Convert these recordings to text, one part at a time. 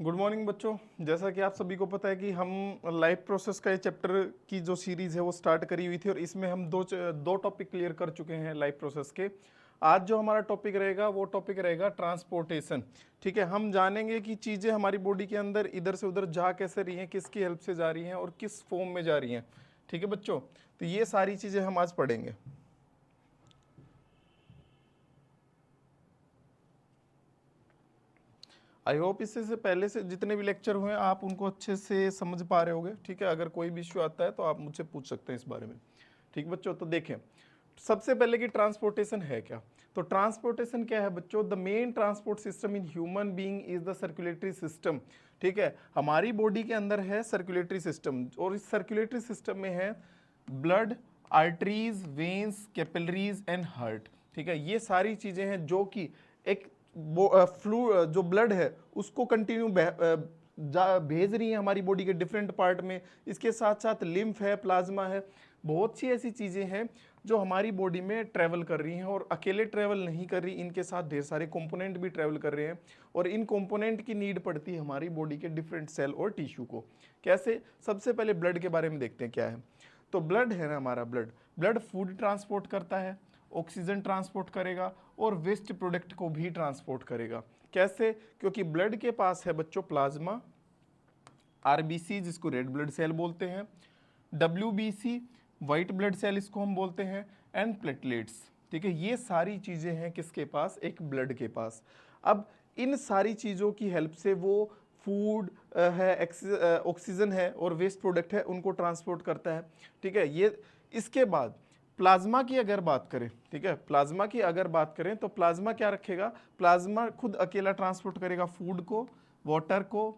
Good morning बच्चों। जैसा कि आप सभी को पता है कि हम लाइफ प्रोसेस का ये चैप्टर की जो सीरीज है वो स्टार्ट करी हुई थी और इसमें हम दो टॉपिक क्लियर कर चुके हैं लाइफ प्रोसेस के। आज जो हमारा टॉपिक रहेगा वो टॉपिक रहेगा ट्रांसपोर्टेशन। ठीक है, हम जानेंगे कि चीज़ें हमारी बॉडी के अंदर इधर से उधर जा कैसे रही हैं, किसकी हेल्प से जा रही हैं और किस फॉर्म में जा रही हैं। ठीक है बच्चों, तो ये सारी चीज़ें हम आज पढ़ेंगे। आई होप इससे से पहले से जितने भी लेक्चर हुए आप उनको अच्छे से समझ पा रहे होगे। ठीक है, अगर कोई भी इश्यू आता है तो आप मुझसे पूछ सकते हैं इस बारे में। ठीक बच्चों, तो देखें सबसे पहले कि ट्रांसपोर्टेशन है क्या। तो ट्रांसपोर्टेशन क्या है बच्चों? The main transport system in human being is the circulatory system. ठीक है, हमारी बॉडी के अंदर है सर्कुलेटरी सिस्टम और इस सर्कुलेटरी सिस्टम में है blood, arteries, veins, capillaries and heart. ठीक है, ये सारी चीजें हैं जो कि एक फ्लू जो ब्लड है उसको कंटिन्यू भेज रही है हमारी बॉडी के डिफरेंट पार्ट में। इसके साथ साथ लिम्फ है, प्लाज्मा है, बहुत सी ऐसी चीज़ें हैं जो हमारी बॉडी में ट्रैवल कर रही हैं और अकेले ट्रैवल नहीं कर रही, इनके साथ ढेर सारे कंपोनेंट भी ट्रैवल कर रहे हैं और इन कंपोनेंट की नीड पड़ती है हमारी बॉडी के डिफरेंट सेल और टिश्यू को। कैसे? सबसे पहले ब्लड के बारे में देखते हैं क्या है। तो ब्लड है ना, हमारा ब्लड ब्लड फूड ट्रांसपोर्ट करता है, ऑक्सीजन ट्रांसपोर्ट करेगा और वेस्ट प्रोडक्ट को भी ट्रांसपोर्ट करेगा। कैसे? क्योंकि ब्लड के पास है बच्चों प्लाज्मा, आरबीसी जिसको रेड ब्लड सेल बोलते हैं, डब्ल्यूबीसी वाइट ब्लड सेल इसको हम बोलते हैं, एंड प्लेटलेट्स। ठीक है, ये सारी चीजें हैं किसके पास? एक ब्लड के पास। अब इन सारी चीजों की हेल्प से वो फूड है, ऑक्सीजन है और वेस्ट प्रोडक्ट है उनको ट्रांसपोर्ट करता है। ठीक है, ये इसके बाद प्लाज्मा की अगर बात करें, ठीक है, प्लाज्मा की अगर बात करें तो प्लाज्मा क्या रखेगा? प्लाज्मा खुद अकेला ट्रांसपोर्ट करेगा फूड को, वाटर को,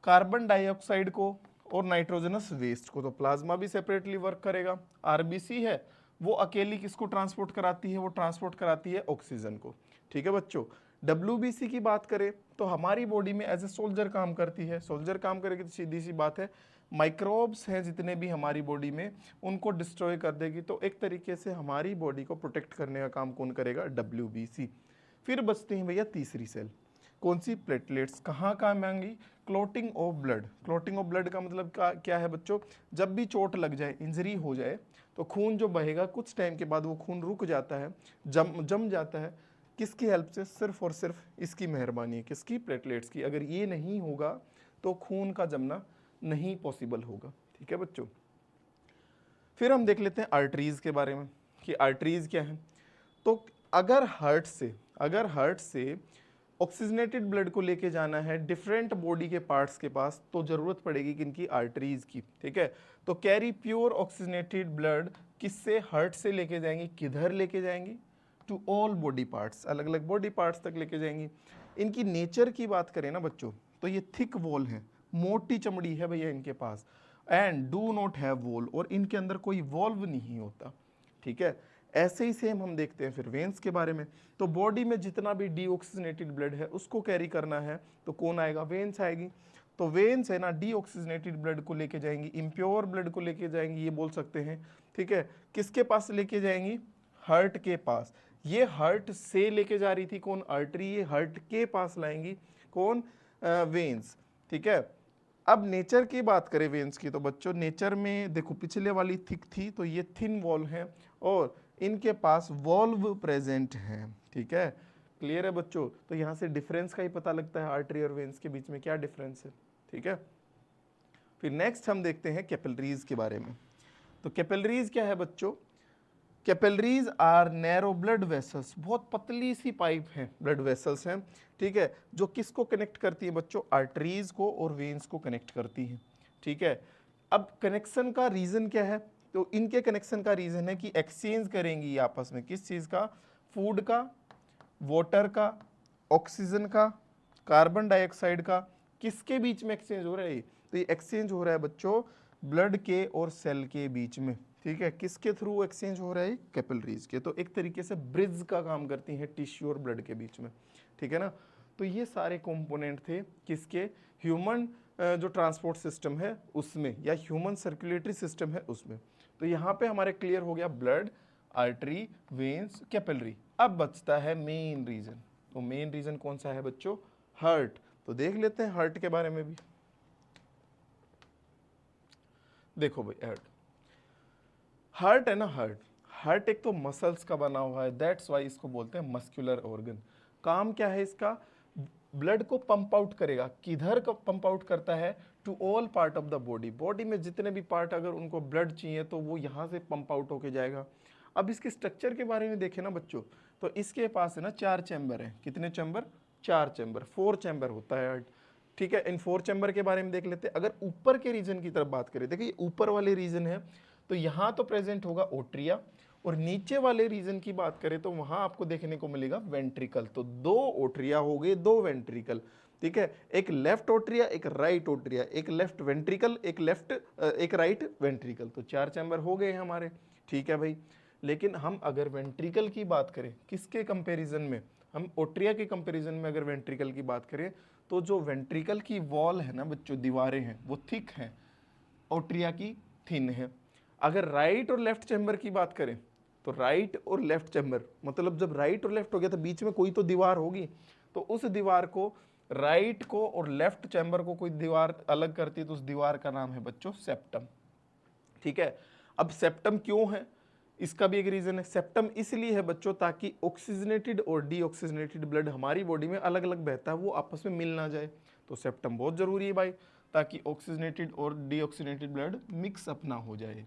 कार्बन डाइऑक्साइड को और नाइट्रोजनस वेस्ट को। तो प्लाज्मा भी सेपरेटली वर्क करेगा। आरबीसी है वो अकेली किसको ट्रांसपोर्ट कराती है? वो ट्रांसपोर्ट कराती है ऑक्सीजन को। ठीक है बच्चों, डब्ल्यूबीसी की बात करें तो हमारी बॉडी में एज ए सोल्जर काम करती है। सोल्जर काम करेगी तो सीधी सी बात है माइक्रोब्स हैं जितने भी हमारी बॉडी में उनको डिस्ट्रॉय कर देगी। तो एक तरीके से हमारी बॉडी को प्रोटेक्ट करने का काम कौन करेगा? डब्ल्यूबीसी। फिर बचते हैं भैया तीसरी सेल, कौन सी? प्लेटलेट्स। कहाँ काम आएंगी? Clotting of blood. Clotting of blood का मतलब क्या है बच्चों? जब भी चोट लग जाए, इंजरी हो जाए तो खून जो बहेगा कुछ टाइम के बाद वो खून रुक जाता है, जम जाता है। किसकी हेल्प से? सिर्फ और सिर्फ इसकी मेहरबानी है। किसकी? प्लेटलेट्स की। अगर ये नहीं होगा तो खून का जमना नहीं पॉसिबल होगा। ठीक है बच्चों, फिर हम देख लेते हैं आर्टरीज के बारे में कि आर्टरीज क्या है। तो अगर हार्ट से ऑक्सीजनेटेड ब्लड को लेके जाना है डिफरेंट बॉडी के पार्ट्स के पास तो जरूरत पड़ेगी किनकी? आर्टरीज की। ठीक है, तो कैरी प्योर ऑक्सीजनेटेड ब्लड किससे? हार्ट से लेके जाएंगी। किधर लेके जाएंगी? टू ऑल बॉडी पार्ट्स, अलग अलग बॉडी पार्ट्स तक लेके जाएंगी। इनकी नेचर की बात करें ना बच्चों तो ये थिक वॉल है, मोटी चमड़ी है भैया इनके पास, and do not have wall, और इनके अंदर कोई वॉल्व नहीं होता। ठीक है, ऐसे ही सेम हम देखते हैं फिर वेन्स के बारे में। तो बॉडी में जितना भी डीऑक्सीजनेटेड ब्लड है उसको कैरी करना है तो कौन आएगा? वेन्स आएगी। तो वेन्स है ना डीऑक्सीजनेटेड ब्लड को लेके जाएंगी, इम्प्योर ब्लड को लेके जाएंगी, ये बोल सकते हैं। ठीक है, किसके पास लेके जाएंगी? हार्ट के पास। ये हार्ट से लेके जा रही थी कौन? आर्टरी। ये हार्ट के पास लाएंगी कौन? वेन्स। ठीक है, अब नेचर की बात करें वेन्स की तो बच्चों नेचर में देखो पिछले वाली थिक थी तो ये थिन वॉल है और इनके पास वॉल्व प्रेजेंट है। ठीक है, क्लियर है बच्चों? तो यहां से डिफरेंस का ही पता लगता है आर्टरी और वेन्स के बीच में क्या डिफरेंस है। ठीक है, फिर नेक्स्ट हम देखते हैं कैपिलरीज के बारे में। तो कैपिलरीज क्या है बच्चों? Capillaries are narrow blood vessels, बहुत पतली सी पाइप है, ब्लड वेसल्स हैं। ठीक है, जो किसको कनेक्ट करती है बच्चों? आर्टरीज को और वेन्स को कनेक्ट करती है। ठीक है, अब कनेक्शन का रीजन क्या है? तो इनके कनेक्शन का रीजन है कि एक्सचेंज करेंगी आपस में किस चीज का? फूड का, वाटर का, ऑक्सीजन का, कार्बन डाइऑक्साइड का। किसके बीच में एक्सचेंज हो रहा है? तो ये एक्सचेंज हो रहा है बच्चों ब्लड के और सेल के बीच में। ठीक है, किसके थ्रू एक्सचेंज हो रहा है? कैपिलरीज के। तो एक तरीके से ब्रिज का काम करती हैं टिश्यू और ब्लड के बीच में। ठीक है ना, तो ये सारे कंपोनेंट थे किसके? ह्यूमन जो ट्रांसपोर्ट सिस्टम है उसमें, या ह्यूमन सर्कुलेटरी सिस्टम है उसमें। तो यहाँ पे हमारे क्लियर हो गया ब्लड, आर्टरी, वेन्स, कैपिलरी। अब बचता है मेन रीजन। तो मेन रीजन कौन सा है बच्चों? हार्ट। तो देख लेते हैं हार्ट के बारे में भी। देखो भाई हार्ट है ना, हार्ट एक तो मसल्स का बना हुआ है, दैट्स वाई इसको बोलते हैं मस्कुलर ऑर्गन। काम क्या है इसका, ब्लड को पंप आउट करेगा। किधर को पंप आउट करता है, to all part of the body. Body में जितने भी पार्ट अगर उनको ब्लड चाहिए तो वो यहाँ से पंप आउट होके जाएगा। अब इसके स्ट्रक्चर के बारे में देखें ना बच्चों, तो इसके पास है ना 4 चैम्बर है। कितने चैम्बर, 4 चैम्बर, 4 चैम्बर होता है हार्ट। ठीक है, इन 4 चैम्बर के बारे में देख लेते हैं। अगर ऊपर के रीजन की तरफ बात करें, देखिए ऊपर वाले रीजन है तो यहाँ तो प्रेजेंट होगा ओट्रिया, और नीचे वाले रीजन की बात करें तो वहां आपको देखने को मिलेगा वेंट्रिकल। तो 2 ओट्रिया हो गए, 2 वेंट्रिकल। ठीक है, एक लेफ्ट ओट्रिया, एक राइट ओट्रिया, एक लेफ्ट वेंट्रिकल, एक राइट वेंट्रिकल। तो 4 चैम्बर हो गए हमारे। ठीक है भाई, लेकिन हम अगर वेंट्रिकल की बात करें, किसके कंपैरिजन में, हम ओट्रिया के कंपैरिजन में अगर वेंट्रिकल की बात करें, तो जो वेंट्रिकल की वॉल है ना बच्चों, दीवारें हैं, वो थिक हैं, ओट्रिया की थिन है। अगर राइट और लेफ्ट चैम्बर की बात करें तो राइट और लेफ्ट चैम्बर, मतलब जब राइट और लेफ्ट हो गया तो बीच में कोई तो दीवार होगी, तो उस दीवार को, राइट को और लेफ्ट चैम्बर को कोई दीवार अलग करती है तो उस दीवार का नाम है बच्चों सेप्टम। ठीक है, अब सेप्टम क्यों है, इसका भी एक रीजन है। सेप्टम इसलिए है बच्चों ताकि ऑक्सीजनेटेड और डीऑक्सीजनेटेड ब्लड हमारी बॉडी में अलग अलग बहता है, वो आपस में मिल ना जाए। तो सेप्टम बहुत जरूरी है भाई, ताकि ऑक्सीजनेटेड और डीऑक्सीजनेटेड ब्लड मिक्स अप ना हो जाए।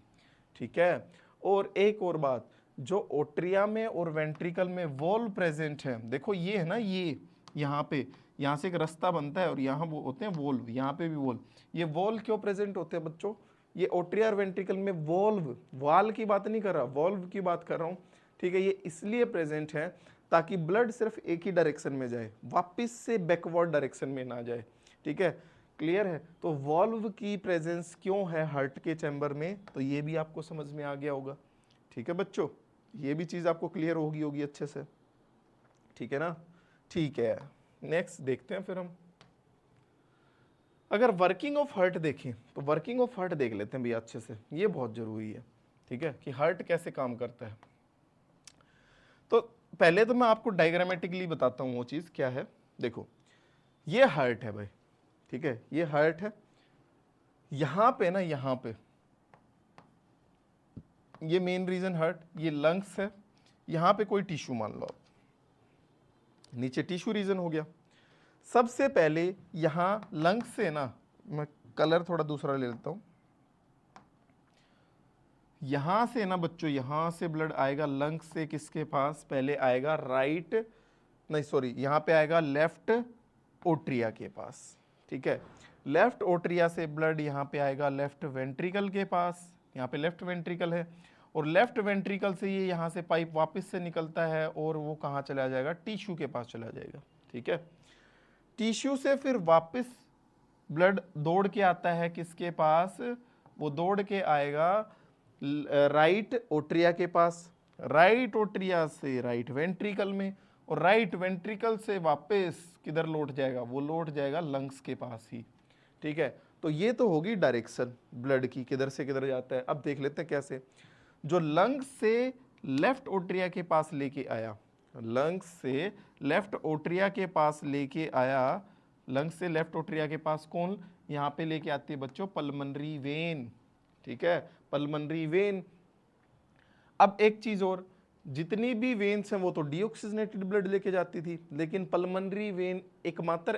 ठीक है, और एक और बात, जो ओट्रिया में और वेंट्रिकल में वॉल्व प्रेजेंट है, देखो ये है ना, ये यहाँ पे, यहाँ से एक रास्ता बनता है और यहाँ वो होते हैं वॉल्व, यहाँ पे भी वॉल्व। ये वॉल्व क्यों प्रेजेंट होते हैं बच्चों, ये ओट्रिया और वेंट्रिकल में वॉल्व, वाल की बात नहीं कर रहा, वॉल्व की बात कर रहा हूँ। ठीक है, ये इसलिए प्रेजेंट है ताकि ब्लड सिर्फ एक ही डायरेक्शन में जाए, वापिस से बैकवर्ड डायरेक्शन में ना जाए। ठीक है, क्लियर है। तो वॉल्व की प्रेजेंस क्यों है हार्ट के चैम्बर में, तो ये भी आपको समझ में आ गया होगा। ठीक है बच्चों, ये भी चीज आपको क्लियर होगी अच्छे से। ठीक है ना, ठीक है, नेक्स्ट देखते हैं फिर हम। अगर वर्किंग ऑफ हार्ट देखें तो वर्किंग ऑफ हार्ट देख लेते हैं भैया अच्छे से, ये बहुत जरूरी है। ठीक है, कि हार्ट कैसे काम करता है। तो पहले तो मैं आपको डायग्रामेटिकली बताता हूँ वो चीज क्या है। देखो ये हार्ट है भाई, ठीक है, ये हार्ट है। यहां पे ना, यहां पे ये मेन रीजन हार्ट, ये लंग्स है, यहां पे कोई टिश्यू मान लो आप, नीचे टिश्यू रीजन हो गया। सबसे पहले यहां लंग्स से ना, मैं कलर थोड़ा दूसरा ले लेता हूं, यहां से ना बच्चों, यहां से ब्लड आएगा लंग्स से किसके पास, पहले आएगा राइट, नहीं सॉरी, यहां पे आएगा लेफ्ट ओट्रिया के पास। ठीक है, लेफ्ट ओट्रिया से ब्लड यहाँ पे आएगा लेफ्ट वेंट्रिकल के पास, यहाँ पे लेफ्ट वेंट्रिकल है, और लेफ्ट वेंट्रिकल से ये यहाँ से पाइप वापस से निकलता है और वो कहाँ चला जाएगा, टिश्यू के पास चला जाएगा। ठीक है, टिश्यू से फिर वापस ब्लड दौड़ के आता है किसके पास, वो दौड़ के आएगा राइट ओट्रिया के पास, राइट ओट्रिया से राइट वेंट्रिकल में, और राइट वेंट्रिकल से वापस किधर लौट जाएगा, वो लौट जाएगा लंग्स के पास ही। ठीक है, तो ये तो होगी डायरेक्शन ब्लड की, किधर से किधर जाता है। अब देख लेते हैं कैसे। जो लंग्स से लेफ्ट ओट्रिया के पास लेके आया, लंग्स से लेफ्ट ओट्रिया के पास लेके आया, लंग्स से लेफ्ट ओट्रिया के पास कौन, यहाँ पे लेके आती है बच्चों पल्मनरी वेन। ठीक है, पल्मनरी वेन। अब एक चीज और, जितनी भी वेन्स हैं वो तो डीऑक्सीजनेटेड ब्लड लेके जाती थी, लेकिन पल्मनरी वेन एकमात्र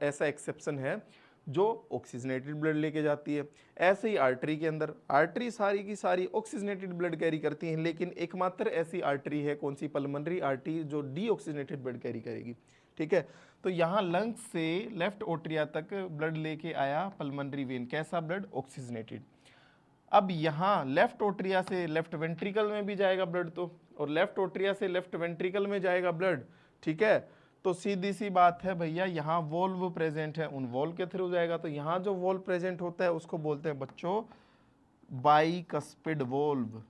ऐसा एक्सेप्शन है जो ऑक्सीजनेटेड ब्लड लेके जाती है। ऐसे ही आर्टरी के अंदर, आर्टरी सारी की सारी ऑक्सीजनेटेड ब्लड कैरी करती हैं, लेकिन एकमात्र ऐसी आर्टरी है कौन सी, पल्मनरी आर्टरी, जो डीऑक्सीजनेटेड ब्लड कैरी करेगी। ठीक है, तो यहाँ लंग्स से लेफ्ट ओट्रिया तक ब्लड लेके आया पल्मनरी वेन, कैसा ब्लड, ऑक्सीजनेटेड। अब यहाँ लेफ्ट ओट्रिया से लेफ्ट वेंट्रिकल में भी जाएगा ब्लड, तो और लेफ्ट ओट्रिया से लेफ्ट वेंट्रिकल में जाएगा ब्लड। ठीक है, तो सीधी सी बात है भैया, यहाँ वॉल्व प्रेजेंट है, उन वॉल्व के थ्रू जाएगा। तो यहाँ जो वॉल्व प्रेजेंट होता है उसको बोलते हैं बच्चों बाइकस्पिड वॉल्व।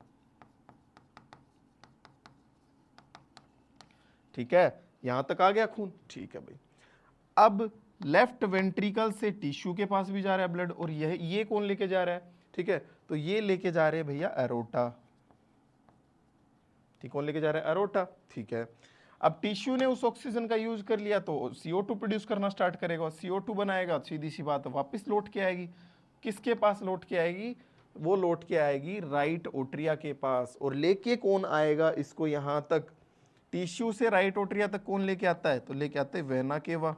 ठीक है, यहां तक आ गया खून। ठीक है भाई, अब लेफ्ट वेंट्रिकल से टिश्यू के पास भी जा रहा है ब्लड, और ये कौन लेके जा रहा है, ठीक है, तो ये लेके जा रहे हैं भैया एरोटा। ठीक, कौन लेके जा रहा है, एरोटा। ठीक है, अब टिश्यू ने उस ऑक्सीजन का यूज कर लिया तो CO2 प्रोड्यूस करना स्टार्ट करेगा, CO2 बनाएगा, सीधी सी बात वापस लौट के आएगी। किसके पास लौट के आएगी? वो लौट के आएगी राइट ओट्रिया के पास। और लेके कौन आएगा इसको यहां तक? टिश्यू से राइट ओट्रिया तक कौन लेके आता है? तो लेके आते हैं वेना केवा।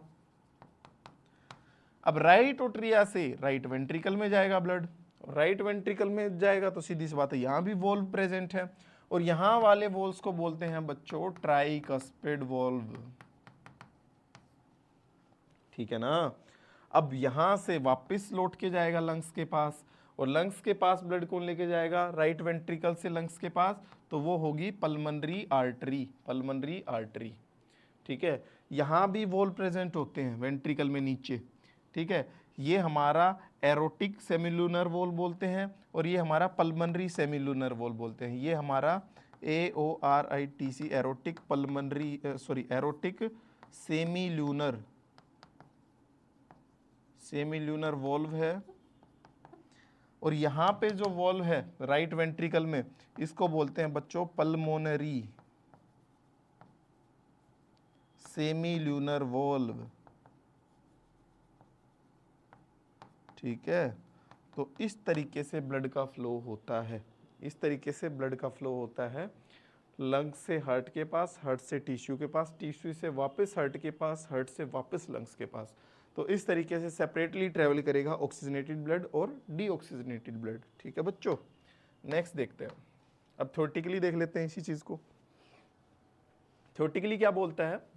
अब राइट ओट्रिया से राइट वेंट्रिकल में जाएगा ब्लड, राइट वेंट्रिकल में जाएगा तो सीधी सी बात है यहां भी वॉल्व प्रेजेंट है, और यहां वाले वॉल्व्स को बोलते हैं बच्चों ट्राइकस्पिड वॉल्व, ठीक है ना। अब यहां से वापस लौट के जाएगा लंग्स के पास, और लंग्स के पास ब्लड कौन लेके जाएगा? राइट वेंट्रिकल से लंग्स के पास, तो वो होगी पल्मनरी आर्टरी, पल्मनरी आर्टरी, ठीक है। यहां भी वॉल्व प्रेजेंट होते हैं वेंट्रिकल में नीचे, ठीक है। ये हमारा एरोटिक सेमिलुनर वॉल्व बोलते हैं, और ये हमारा पल्मनरी सेमिलुनर वॉल्व बोलते हैं। ये हमारा AORITC aortic pulmonary aortic semilunar valve है। और यहां पे जो वॉल्व है राइट वेंट्रिकल में, इसको बोलते हैं बच्चों पल्मोनरी सेमिलुनर वॉल्व, ठीक है। तो इस तरीके से ब्लड का फ्लो होता है, इस तरीके से ब्लड का फ्लो होता है लंग्स से हार्ट के पास, हार्ट से टिश्यू के पास, टिश्यू से वापस हार्ट के पास, हार्ट से वापस लंग्स के पास। तो इस तरीके से सेपरेटली ट्रेवल करेगा ऑक्सीजनेटेड ब्लड और डीऑक्सीजनेटेड ब्लड, ठीक है बच्चों। नेक्स्ट देखते हैं, अब थ्योरेटिकली देख लेते हैं इसी चीज को। थ्योरेटिकली क्या बोलता है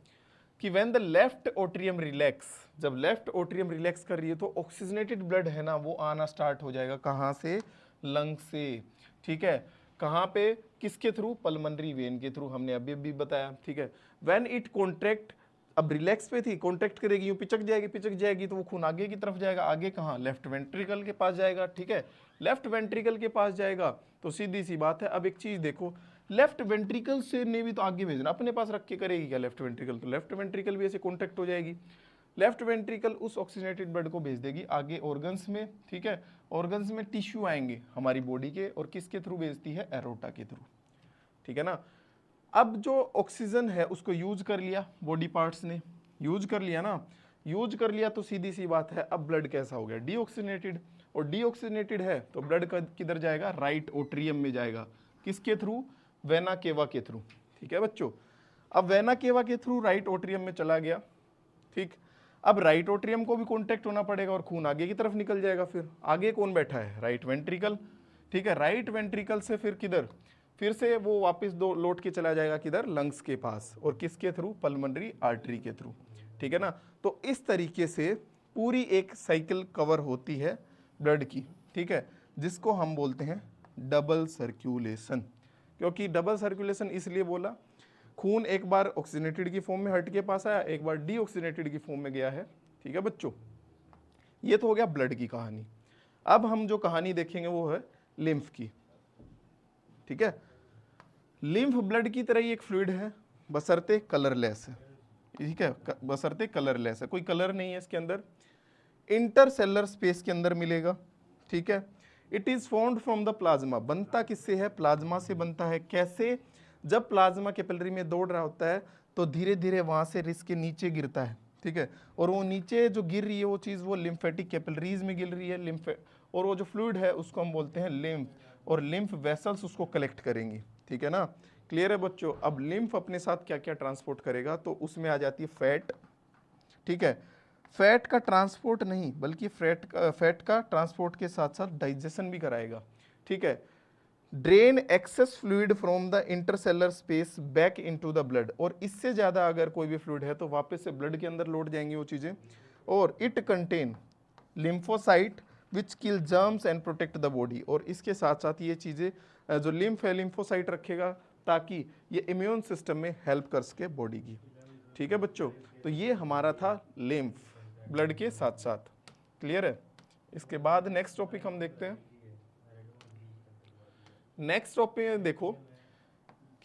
कि व्हेन द लेफ्ट ओट्रियम रिलैक्स, जब लेफ्ट ओट्रियम रिलैक्स कर रही है तो ऑक्सीजनेटेड ब्लड है ना वो आना स्टार्ट हो जाएगा। कहां से? लंग से, ठीक है। कहां पे? किसके थ्रू? पल्मनरी वेन के थ्रू, हमने अभी अभी बताया, ठीक है। व्हेन इट कॉन्ट्रैक्ट, अब रिलैक्स पे थी, कॉन्ट्रैक्ट करेगी, यूं पिचक जाएगी तो वो खून आगे की तरफ जाएगा। आगे कहाँ? लेफ्ट वेंट्रिकल के पास जाएगा, ठीक है। लेफ्ट वेंट्रिकल के पास जाएगा तो सीधी सी बात है। अब एक चीज देखो, लेफ्ट वेंट्रिकल से ने भी तो आगे भेजना, अपने पास रख के करेगी क्या लेफ्ट वेंट्रिकल? तो लेफ्ट वेंट्रिकल भी ऐसे कॉन्टैक्ट हो जाएगी। लेफ्ट वेंट्रिकल उस ऑक्सीजनेटेड ब्लड को भेज देगी आगे ऑर्गन्स में, ठीक है। ऑर्गन्स में टिश्यू आएंगे हमारी बॉडी के, और किसके थ्रू भेजती है? एरोटा के थ्रू, ठीक है ना। अब जो ऑक्सीजन है उसको यूज कर लिया बॉडी पार्ट्स ने, यूज कर लिया ना, यूज कर लिया तो सीधी सी बात है अब ब्लड कैसा हो गया? डीऑक्सीजनेटेड। और डीऑक्सीजनेटेड है तो ब्लड किधर जाएगा? राइट ओट्रियम में जाएगा। किसके थ्रू? वेना केवा के थ्रू, ठीक है बच्चों। अब वेना केवा के थ्रू राइट ओट्रियम में चला गया, ठीक। अब राइट ओट्रियम को भी कॉन्टैक्ट होना पड़ेगा और खून आगे की तरफ निकल जाएगा। फिर आगे कौन बैठा है? राइट वेंट्रिकल, ठीक है। राइट वेंट्रिकल से फिर किधर? फिर से वो वापस दो लौट के चला जाएगा किधर? लंग्स के पास, और किसके थ्रू? पल्मनरी आर्टरी के थ्रू, ठीक है ना। तो इस तरीके से पूरी एक साइकिल कवर होती है ब्लड की, ठीक है, जिसको हम बोलते हैं डबल सर्कुलेशन। क्योंकि डबल सर्कुलेशन इसलिए बोला, खून एक बार ऑक्सीजनेटेड की फॉर्म में हार्ट के पास आया, एक बार डीऑक्सीजनेटेड की फॉर्म में गया है, ठीक है बच्चों। ये तो हो गया ब्लड की कहानी। अब हम जो कहानी देखेंगे वो है लिम्फ की, ठीक है। लिम्फ ब्लड की तरह ही एक फ्लूइड है, बशर्ते कलरलेस है, ठीक है, बशर्ते कलरलेस है, कोई कलर नहीं है इसके अंदर, इंटरसेलर स्पेस के अंदर मिलेगा, ठीक है। It is found from the plasma, बनता किससे है? प्लाज्मा से बनता है। कैसे? जब प्लाज्मा कैपिलरी में दौड़ रहा होता है तो धीरे धीरे वहां से रिस्क के नीचे गिरता है, ठीक है। और वो नीचे जो गिर रही है वो चीज वो लिम्फेटिक कैपिलरीज में गिर रही है, लिम्फ, और वो जो फ्लूइड है उसको हम बोलते हैं लिम्फ, और लिम्फ वेसल्स उसको कलेक्ट करेंगी, ठीक है ना। क्लियर है बच्चों? अब लिम्फ अपने साथ क्या क्या ट्रांसपोर्ट करेगा? तो उसमें आ जाती है फैट, ठीक है। फैट का ट्रांसपोर्ट नहीं बल्कि फैट का ट्रांसपोर्ट के साथ साथ डाइजेशन भी कराएगा, ठीक है। Drain access fluid from the intercellular space back into the blood, और इससे ज्यादा अगर कोई भी फ्लूइड है तो वापस से ब्लड के अंदर लौट जाएंगी वो चीजें। और it contain lymphocyte which kill germs and protect the body, और इसके साथ साथ ये चीजें जो लिम्फ है लिम्फोसाइट रखेगा ताकि ये इम्यून सिस्टम में हेल्प कर सके बॉडी की, ठीक है बच्चों। तो ये हमारा था लिम्फ ब्लड के साथ साथ, क्लियर है। इसके बाद नेक्स्ट टॉपिक हम देखते हैं। नेक्स्ट टॉपिक देखो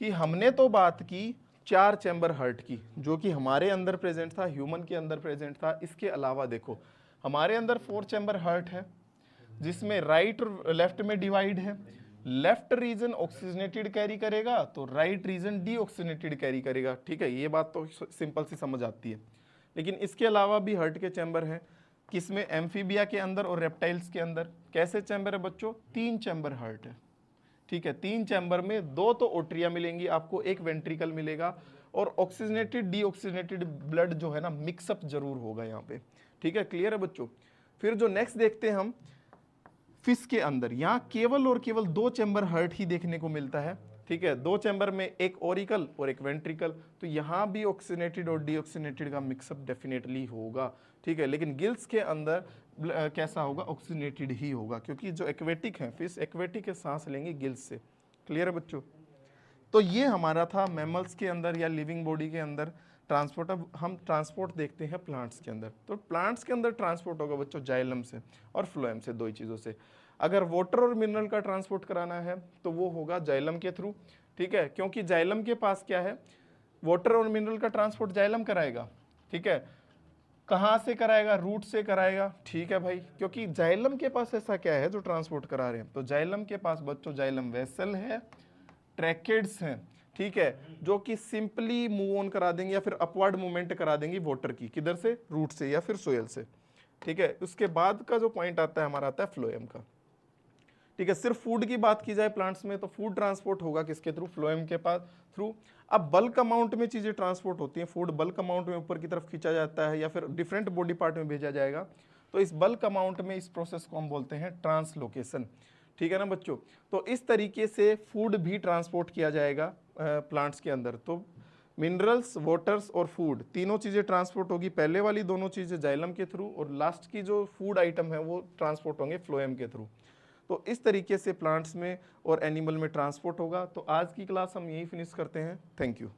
कि हमने तो बात की 4 चैम्बर हार्ट की, जो कि हमारे अंदर प्रेजेंट था, ह्यूमन के अंदर प्रेजेंट था। इसके अलावा देखो हमारे अंदर 4 चैम्बर हार्ट है, जिसमें राइट और लेफ्ट में डिवाइड है। लेफ्ट रीजन ऑक्सीजनेटेड कैरी करेगा तो राइट रीजन डीऑक्सीजनेटेड कैरी करेगा। ठीक है, ये बात तो सिंपल सी समझ आती है। लेकिन इसके अलावा भी हर्ट के चैम्बर हैं, किसमें, एम्फीबिया के अंदर और रेप्टाइल्स के अंदर। कैसे चैम्बर है बच्चों, 3 चैम्बर हर्ट है। ठीक है, 3 चैम्बर में 2 तो ओट्रिया मिलेंगी आपको, 1 वेंट्रिकल मिलेगा, और ऑक्सीजनेटेड डीऑक्सीजनेटेड ब्लड जो है ना मिक्सअप जरूर होगा यहाँ पे। ठीक है, क्लियर है बच्चों। फिर जो नेक्स्ट देखते हैं हम फिश के अंदर, यहाँ केवल और केवल 2 चैम्बर हर्ट ही देखने को मिलता है। ठीक है, 2 चैम्बर में एक ओरिकल और एक वेंट्रिकल, तो यहाँ भी ऑक्सीजनेटेड और डीऑक्सीजनेटेड का मिक्सअप डेफिनेटली होगा। ठीक है, लेकिन गिल्स के अंदर कैसा होगा, ऑक्सीजनेटेड ही होगा, क्योंकि जो एक्वेटिक है फिश, एक्वेटिक है, सांस लेंगे गिल्स से। क्लियर है बच्चों। तो ये हमारा था मैमल्स के अंदर या लिविंग बॉडी के अंदर ट्रांसपोर्ट। अब हम ट्रांसपोर्ट देखते हैं प्लांट्स के अंदर। तो प्लांट्स के अंदर ट्रांसपोर्ट होगा बच्चों जाइलम से और फ्लोएम से, 2 ही चीज़ों से। अगर वाटर और मिनरल का ट्रांसपोर्ट कराना है तो वो होगा जाइलम के थ्रू। ठीक है, क्योंकि जाइलम के पास क्या है, वाटर और मिनरल का ट्रांसपोर्ट जाइलम कराएगा। ठीक है, कहाँ से कराएगा, रूट से कराएगा। ठीक है भाई, क्योंकि जाइलम के पास ऐसा क्या है जो ट्रांसपोर्ट करा रहे हैं, तो जाइलम के पास बच्चों जाइलम वेसल है, ट्रैकेड्स हैं। ठीक है, जो कि सिंपली मूव ऑन करा देंगे या फिर अपवर्ड मूवमेंट करा देंगी वाटर की, किधर से, रूट से या फिर सोयल से। ठीक है, उसके बाद का जो पॉइंट आता है हमारा आता है फ्लोएम का। ठीक है, सिर्फ फूड की बात की जाए प्लांट्स में तो फूड ट्रांसपोर्ट होगा किसके थ्रू, फ्लोएम के पास थ्रू। अब बल्क अमाउंट में चीजें ट्रांसपोर्ट होती हैं, फूड बल्क अमाउंट में ऊपर की तरफ खींचा जाता है या फिर डिफरेंट बॉडी पार्ट में भेजा जाएगा, तो इस बल्क अमाउंट में इस प्रोसेस को हम बोलते हैं ट्रांसलोकेशन। ठीक है ना बच्चों, तो इस तरीके से फूड भी ट्रांसपोर्ट किया जाएगा प्लांट्स के अंदर। तो मिनरल्स, वाटर्स और फूड, तीनों चीज़ें ट्रांसपोर्ट होगी। पहले वाली दोनों चीज़ें जाइलम के थ्रू, और लास्ट की जो फूड आइटम है वो ट्रांसपोर्ट होंगे फ्लोएम के थ्रू। तो इस तरीके से प्लांट्स में और एनिमल में ट्रांसपोर्ट होगा। तो आज की क्लास हम यही फिनिश करते हैं। Thank you.